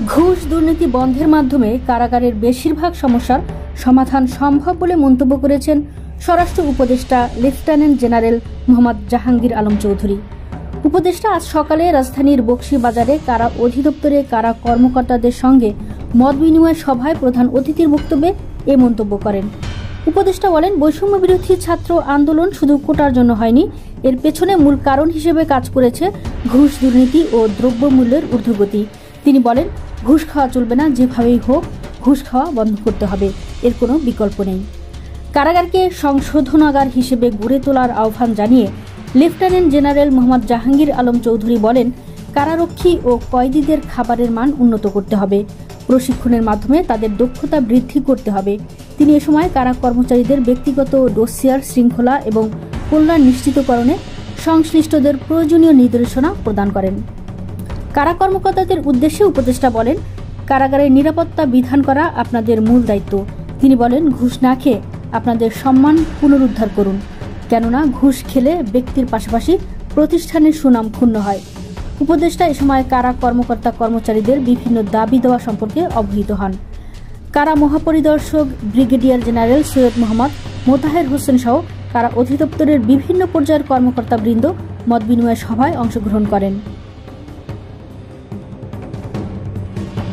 ঘুষ দুর্নীতি বন্ধের মাধ্যমে কারাগারের বেশিরভাগ সমস্যার সমাধান সম্ভব বলে মন্তব্য করেছেন স্বরাষ্ট্র উপদেষ্টা লেফটেন্যান্ট জেনারেল মোহাম্মদ জাহাঙ্গীর আলম চৌধুরী। উপদেষ্টা আজ সকালে রাজধানীর বকশীবাজারে কারা অধিদপ্তরে কারা কর্মকর্তাদের সঙ্গে মত বিনিময় সভায় প্রধান অতিথির বক্তব্যে এ মন্তব্য করেন। উপদেষ্টা বলেন, বৈষম্য বিরোধী ছাত্র আন্দোলন শুধু কোটার জন্য হয়নি, এর পেছনে মূল কারণ হিসেবে কাজ করেছে ঘুষ, দুর্নীতি ও দ্রব্যমূল্যের ঊর্ধ্বগতি। তিনি বলেন, ঘুষ খাওয়া চলবে না, যেভাবেই হোক ঘুষ খাওয়া বন্ধ করতে হবে, এর কোনো বিকল্প নেই। কারাগারকে সংশোধনাগার হিসেবে গড়ে তোলার আহ্বান জানিয়ে লেফটেন্যান্ট জেনারেল মোহাম্মদ জাহাঙ্গীর আলম চৌধুরী বলেন, কারারক্ষী ও কয়েদিদের খাবারের মান উন্নত করতে হবে, প্রশিক্ষণের মাধ্যমে তাদের দক্ষতা বৃদ্ধি করতে হবে। তিনি এ সময় কারা কর্মচারীদের ব্যক্তিগত ডোসিয়ার শৃঙ্খলা এবং কল্যাণ নিশ্চিতকরণে সংশ্লিষ্টদের প্রয়োজনীয় নির্দেশনা প্রদান করেন। কারা কর্মকর্তাদের উদ্দেশ্যে উপদেষ্টা বলেন, কারাগারের নিরাপত্তা বিধান করা আপনাদের মূল দায়িত্ব। তিনি বলেন, ঘুষ না খেয়ে আপনাদের সম্মান পুনরুদ্ধার করুন, কেননা ঘুষ খেলে ব্যক্তির পাশাপাশি প্রতিষ্ঠানের সুনাম ক্ষুণ্ণ হয়। উপদেষ্টা এ সময় কারা কর্মকর্তা কর্মচারীদের বিভিন্ন দাবি দেওয়া সম্পর্কে অবহিত হন। কারা মহাপরিদর্শক ব্রিগেডিয়ার জেনারেল সৈয়দ মোহাম্মদ মোতাহের হোসেন সহ কারা অধিদপ্তরের বিভিন্ন পর্যায়ের কর্মকর্তাবৃন্দ মত বিনিময় সভায় অংশগ্রহণ করেন।